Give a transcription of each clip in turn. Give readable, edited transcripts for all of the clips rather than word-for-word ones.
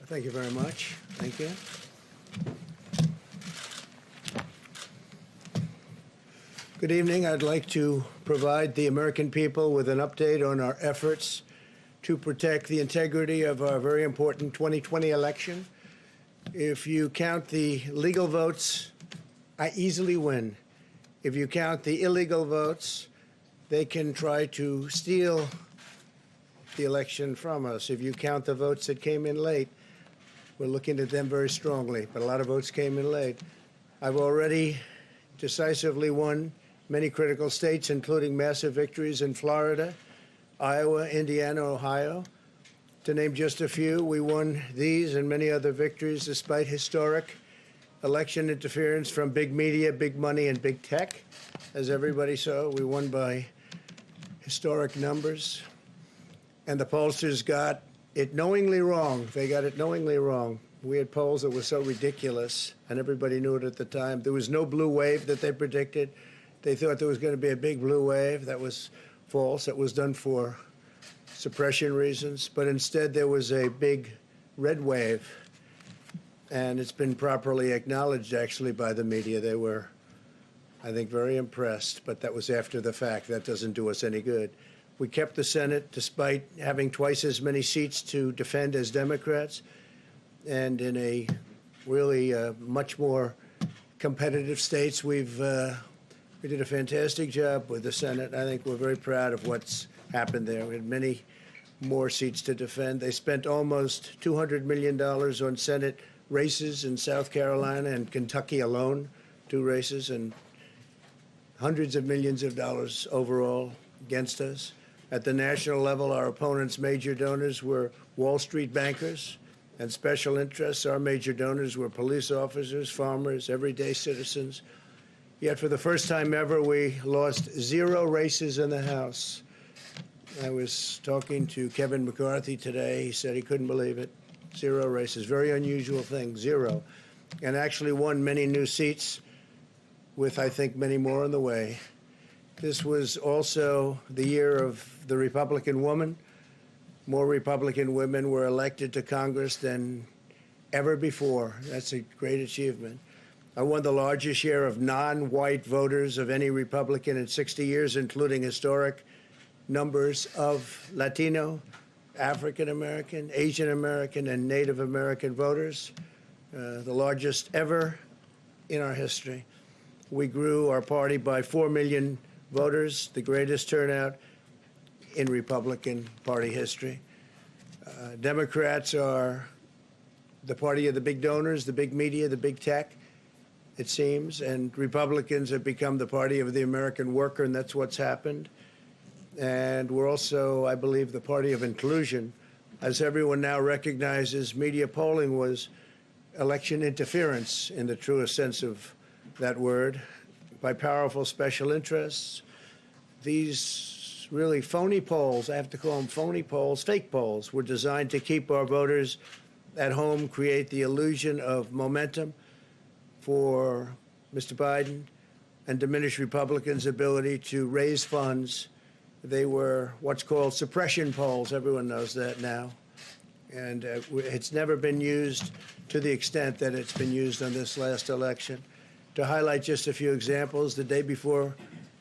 Thank you very much. Thank you. Good evening. I'd like to provide the American people with an update on our efforts to protect the integrity of our very important 2020 election. If you count the legal votes, I easily win. If you count the illegal votes, they can try to steal the election from us. If you count the votes that came in late, we're looking at them very strongly, but a lot of votes came in late. I've already decisively won many critical states, including massive victories in Florida, Iowa, Indiana, Ohio. To name just a few, we won these and many other victories despite historic election interference from big media, big money, and big tech. As everybody saw, we won by historic numbers. And the pollsters got it knowingly wrong. They got it knowingly wrong. We had polls that were so ridiculous, and everybody knew it at the time. There was no blue wave that they predicted. They thought there was going to be a big blue wave. That was false. That was done for suppression reasons. But instead, there was a big red wave. And it's been properly acknowledged, actually, by the media. They were, I think, very impressed. But that was after the fact. That doesn't do us any good. We kept the Senate despite having twice as many seats to defend as Democrats. And in a really much more competitive states, we did a fantastic job with the Senate. I think we're very proud of what's happened there. We had many more seats to defend. They spent almost $200 million on Senate races in South Carolina and Kentucky alone, 2 races, and hundreds of millions of dollars overall against us. At the national level, our opponents' major donors were Wall Street bankers and special interests. Our major donors were police officers, farmers, everyday citizens. Yet for the first time ever, we lost 0 races in the House. I was talking to Kevin McCarthy today. He said he couldn't believe it. 0 races. Very unusual thing, 0. And actually won many new seats with, I think, many more on the way. This was also the year of the Republican woman. More Republican women were elected to Congress than ever before. That's a great achievement. I won the largest share of non-white voters of any Republican in 60 years, including historic numbers of Latino, African American, Asian American, and Native American voters, the largest ever in our history. We grew our party by 4 million voters, the greatest turnout in Republican Party history. Democrats are the party of the big donors, the big media, the big tech, it seems, and Republicans have become the party of the American worker, and that's what's happened. And we're also, I believe, the party of inclusion. As everyone now recognizes, media polling was election interference in the truest sense of that word, by powerful special interests. These really phony polls, I have to call them phony polls, fake polls, were designed to keep our voters at home, create the illusion of momentum for Mr. Biden, and diminish Republicans' ability to raise funds. They were what's called suppression polls. Everyone knows that now. And it's never been used to the extent that it's been used on this last election. To highlight just a few examples, the day before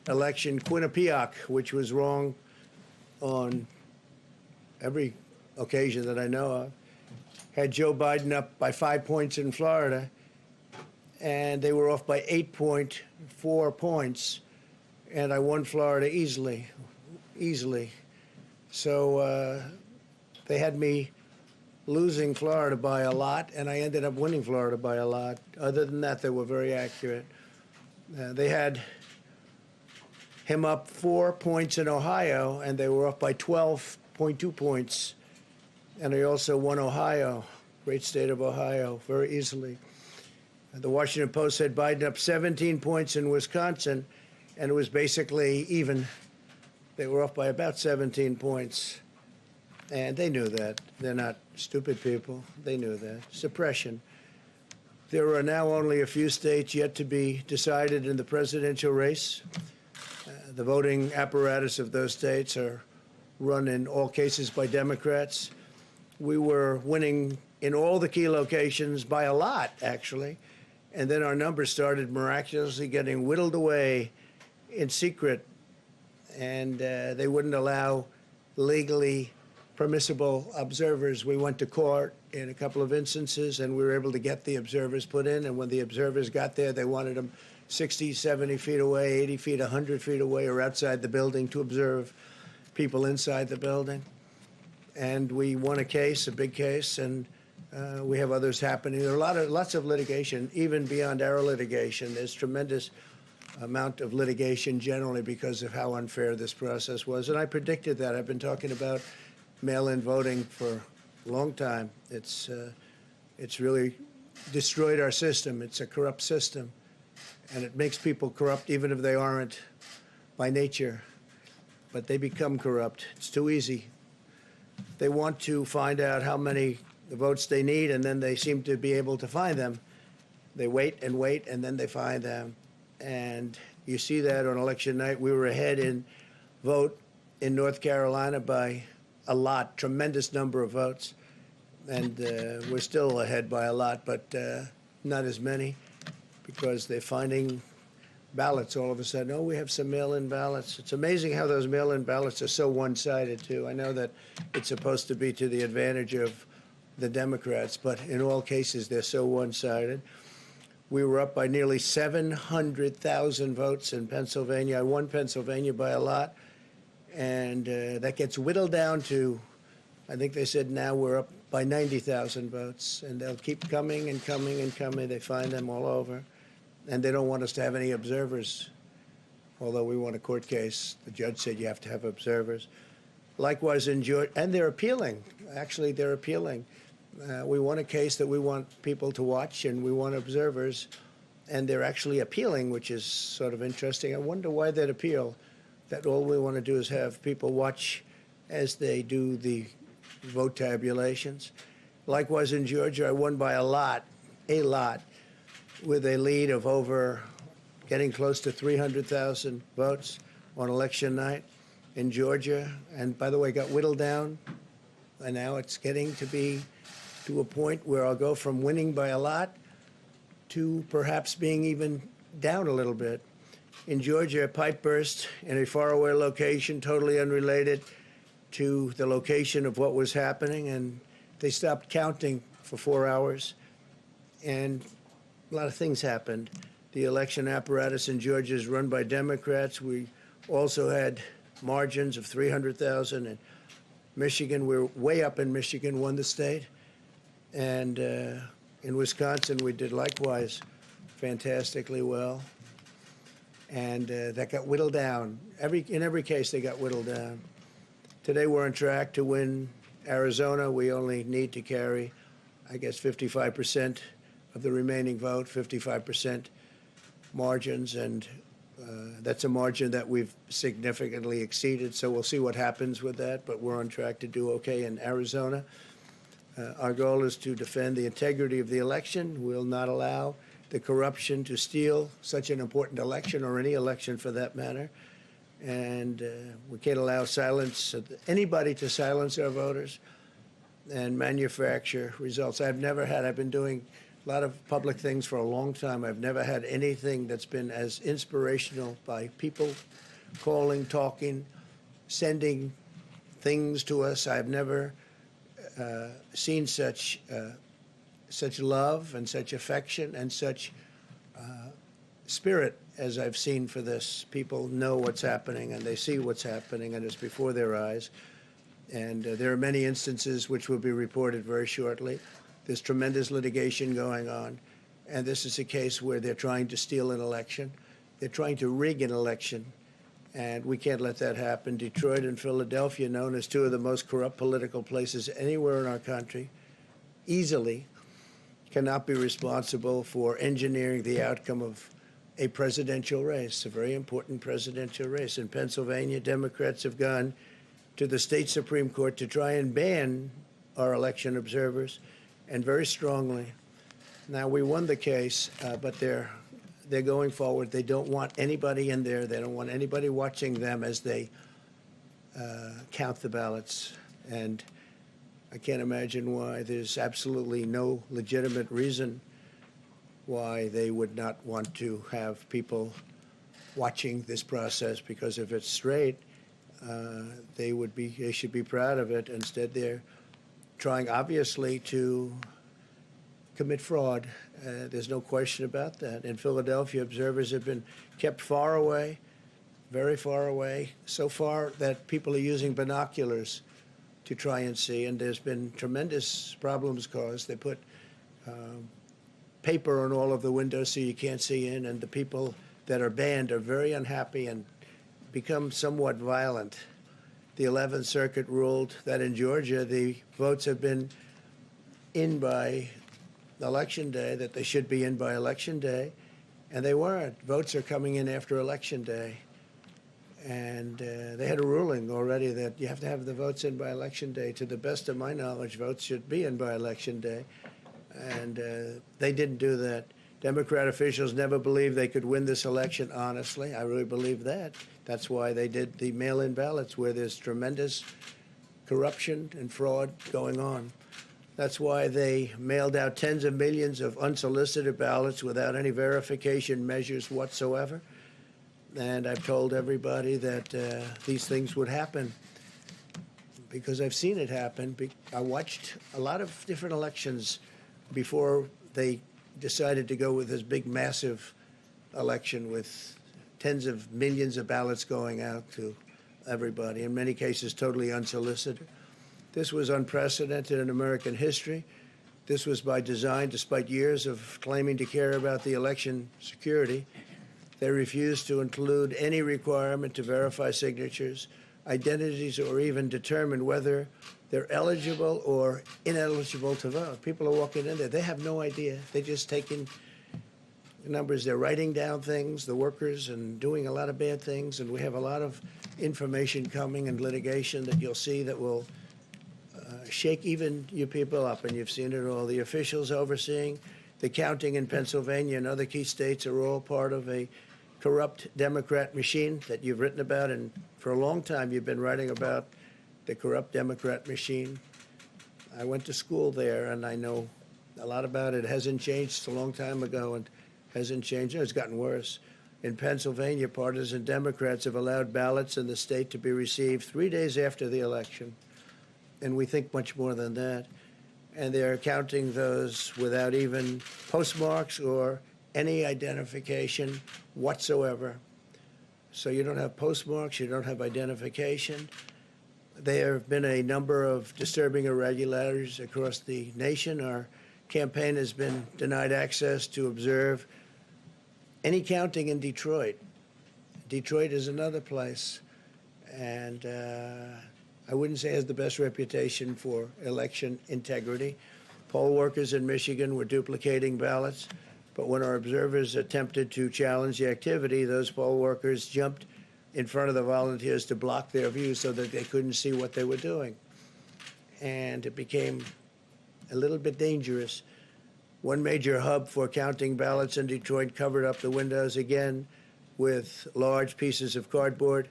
election, Quinnipiac, which was wrong on every occasion that I know of, had Joe Biden up by 5 points in Florida, and they were off by 8.4 points, and I won Florida easily. So they had me losing Florida by a lot, and I ended up winning Florida by a lot. Other than that, they were very accurate. They had him up 4 points in Ohio, and they were off by 12.2 points. And I also won Ohio, great state of Ohio, very easily. The Washington Post said Biden up 17 points in Wisconsin, and it was basically even. They were off by about 17 points. And they knew that. They're not stupid people. They knew that. Suppression. There are now only a few states yet to be decided in the presidential race. The voting apparatus of those states are run in all cases by Democrats. We were winning in all the key locations by a lot, actually. And then our numbers started miraculously getting whittled away in secret, and they wouldn't allow legally permissible observers. We went to court in a couple of instances, and we were able to get the observers put in. And when the observers got there, they wanted them 60, 70 feet away, 80 feet, 100 feet away, or outside the building to observe people inside the building. And we won a case, a big case, and we have others happening. There are lots of litigation, even beyond our litigation. There's tremendous amount of litigation generally because of how unfair this process was. And I predicted that. I've been talking about mail-in voting for a long time. It's really destroyed our system. It's a corrupt system, and it makes people corrupt even if they aren't by nature, but they become corrupt. It's too easy. They want to find out how many votes they need, and then they seem to be able to find them. They wait, and then they find them. And you see that on election night. We were ahead in vote in North Carolina by a lot, tremendous number of votes. And we're still ahead by a lot, but not as many, because they're finding ballots all of a sudden. Oh, we have some mail-in ballots. It's amazing how those mail-in ballots are so one-sided, too. I know that it's supposed to be to the advantage of the Democrats, but in all cases, they're so one-sided. We were up by nearly 700,000 votes in Pennsylvania. I won Pennsylvania by a lot, and that gets whittled down to, I think they said now we're up by 90,000 votes, and they'll keep coming and coming and coming. They find them all over, and they don't want us to have any observers, although we won a court case. The judge said you have to have observers. Likewise in Georgia, and they're appealing. Actually, they're appealing. We won a case that we want people to watch, and we want observers, and they're actually appealing, which is sort of interesting. I wonder why they'd appeal, that all we want to do is have people watch as they do the vote tabulations. Likewise in Georgia, I won by a lot, with a lead of over getting close to 300,000 votes on election night in Georgia. And by the way, got whittled down, and now it's getting to be to a point where I'll go from winning by a lot to perhaps being even down a little bit. In Georgia, a pipe burst in a faraway location, totally unrelated to the location of what was happening, and they stopped counting for 4 hours, and a lot of things happened. The election apparatus in Georgia is run by Democrats. We also had margins of 300,000 in Michigan. We're way up in Michigan, won the state. And in Wisconsin, we did likewise fantastically well. And that got whittled down. In every case, they got whittled down. Today, we're on track to win Arizona. We only need to carry, I guess, 55% of the remaining vote, 55% margins. And that's a margin that we've significantly exceeded. So we'll see what happens with that. But we're on track to do okay in Arizona. Our goal is to defend the integrity of the election. We'll not allow the corruption to steal such an important election, or any election for that matter. And we can't allow anybody to silence our voters and manufacture results. I've been doing a lot of public things for a long time. I've never had anything that's been as inspirational, by people calling, talking, sending things to us. I've never seen such love and such affection and such spirit as I've seen for this. People know what's happening, and they see what's happening, and it's before their eyes. And there are many instances which will be reported very shortly. There's tremendous litigation going on, and this is a case where they're trying to steal an election. They're trying to rig an election, and we can't let that happen. Detroit and Philadelphia, known as two of the most corrupt political places anywhere in our country, easily cannot be responsible for engineering the outcome of a presidential race, a very important presidential race. In Pennsylvania, Democrats have gone to the state Supreme Court to try and ban our election observers, and very strongly. Now, we won the case, but they're going forward. They don't want anybody in there. They don't want anybody watching them as they count the ballots. And I can't imagine why. There's absolutely no legitimate reason why they would not want to have people watching this process, because if it's straight, they should be proud of it. Instead, they're trying, obviously, to commit fraud. There's no question about that. In Philadelphia, observers have been kept far away, very far away, so far that people are using binoculars to try and see, and there's been tremendous problems caused. They put paper on all of the windows so you can't see in, and the people that are banned are very unhappy and become somewhat violent. The 11th Circuit ruled that in Georgia the votes have been in by Election Day, that they should be in by Election Day, and they weren't. Votes are coming in after Election Day. And they had a ruling already that you have to have the votes in by Election Day. To the best of my knowledge, votes should be in by Election Day. And they didn't do that. Democrat officials never believed they could win this election, honestly. I really believe that. That's why they did the mail-in ballots, where there's tremendous corruption and fraud going on. That's why they mailed out tens of millions of unsolicited ballots without any verification measures whatsoever. And I've told everybody that these things would happen because I've seen it happen. I watched a lot of different elections before they decided to go with this big, massive election with tens of millions of ballots going out to everybody, in many cases totally unsolicited. This was unprecedented in American history. This was by design, despite years of claiming to care about the election security. They refused to include any requirement to verify signatures, identities, or even determine whether they're eligible or ineligible to vote. People are walking in there. They have no idea. They're just taking numbers. They're writing down things, the workers, and doing a lot of bad things. And we have a lot of information coming and litigation that you'll see that will shake even you people up. And you've seen it all. The officials overseeing the counting in Pennsylvania and other key states are all part of a corrupt Democrat machine that you've written about, and for a long time you've been writing about the corrupt Democrat machine. I went to school there, and I know a lot about it. It hasn't changed. It's a long time ago, and hasn't changed. It's gotten worse. In Pennsylvania, partisan Democrats have allowed ballots in the state to be received 3 days after the election, and we think much more than that. And they're counting those without even postmarks or any identification whatsoever. So you don't have postmarks, you don't have identification. There have been a number of disturbing irregularities across the nation. Our campaign has been denied access to observe any counting in Detroit. Detroit is another place, and I wouldn't say it has the best reputation for election integrity. Poll workers in Michigan were duplicating ballots, but when our observers attempted to challenge the activity, those poll workers jumped in front of the volunteers to block their view so that they couldn't see what they were doing. And it became a little bit dangerous. One major hub for counting ballots in Detroit covered up the windows again with large pieces of cardboard,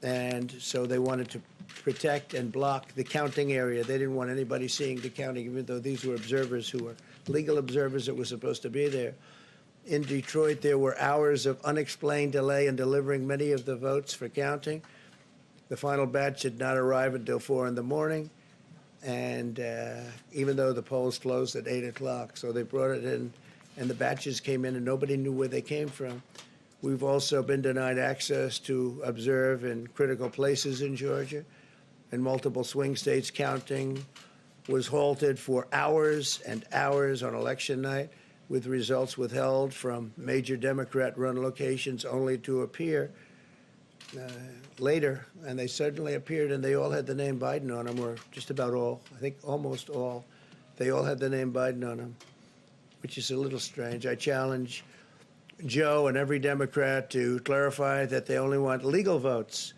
and so they wanted to protect and block the counting area. They didn't want anybody seeing the counting, even though these were observers who were legal observers that were supposed to be there. In Detroit, there were hours of unexplained delay in delivering many of the votes for counting. The final batch did not arrive until 4 in the morning, and even though the polls closed at 8 o'clock, so they brought it in, and the batches came in, and nobody knew where they came from. We've also been denied access to observe in critical places in Georgia. In multiple swing states, counting was halted for hours and hours on election night, with results withheld from major Democrat-run locations only to appear later. And they suddenly appeared, and they all had the name Biden on them, or just about all. I think almost all. They all had the name Biden on them, which is a little strange. I challenge Joe and every Democrat to clarify that they only want legal votes,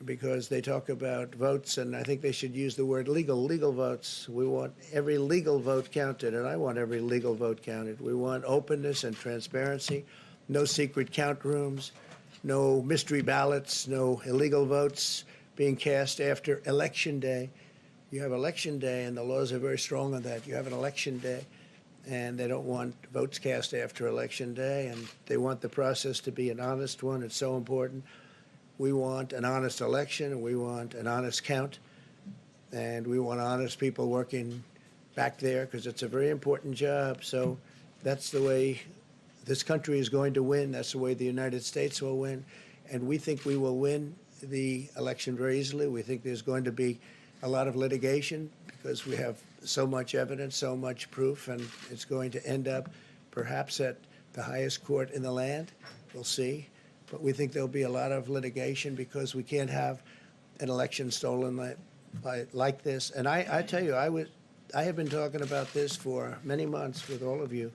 because they talk about votes, and I think they should use the word legal votes. We want every legal vote counted, and I want every legal vote counted. We want openness and transparency, no secret count rooms, no mystery ballots, no illegal votes being cast after Election Day. You have election day, and the laws are very strong on that. You have an election day, and they don't want votes cast after election day, and they want the process to be an honest one. It's so important. We want an honest election, and we want an honest count, and we want honest people working back there because it's a very important job. So that's the way this country is going to win. That's the way the United States will win, and we think we will win the election very easily. We think there's going to be a lot of litigation because we have so much evidence, so much proof, and it's going to end up perhaps at the highest court in the land. We'll see. But we think there'll be a lot of litigation because we can't have an election stolen like this. And I tell you, I have been talking about this for many months with all of you,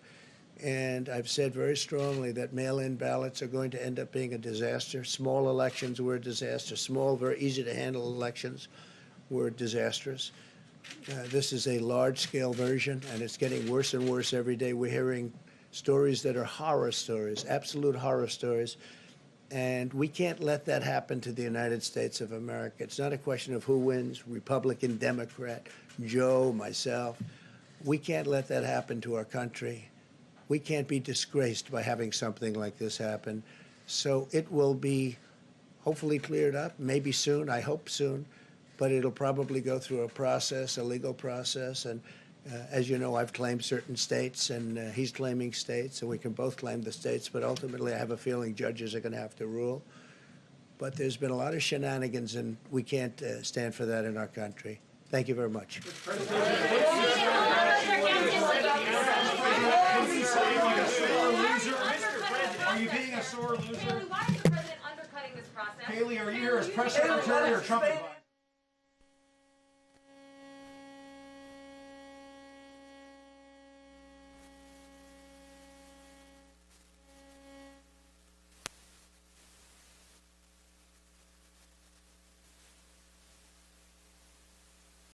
and I've said very strongly that mail-in ballots are going to end up being a disaster. Small elections were a disaster. Small, very easy-to-handle elections were disastrous. This is a large-scale version, and it's getting worse and worse every day. We're hearing stories that are horror stories, absolute horror stories, and we can't let that happen to the United States of America. It's not a question of who wins, Republican, Democrat, Joe, myself. We can't let that happen to our country. We can't be disgraced by having something like this happen. So it will be hopefully cleared up, maybe soon, I hope soon, but it'll probably go through a process, a legal process. And as you know, I've claimed certain states, and he's claiming states, and we can both claim the states, but ultimately I have a feeling judges are going to have to rule. But there's been a lot of shenanigans, and we can't stand for that in our country. Thank you very much. Are you being a sore loser? Haley, why is the president undercutting this process? Haley, are you here as press secretary or Trump advisor?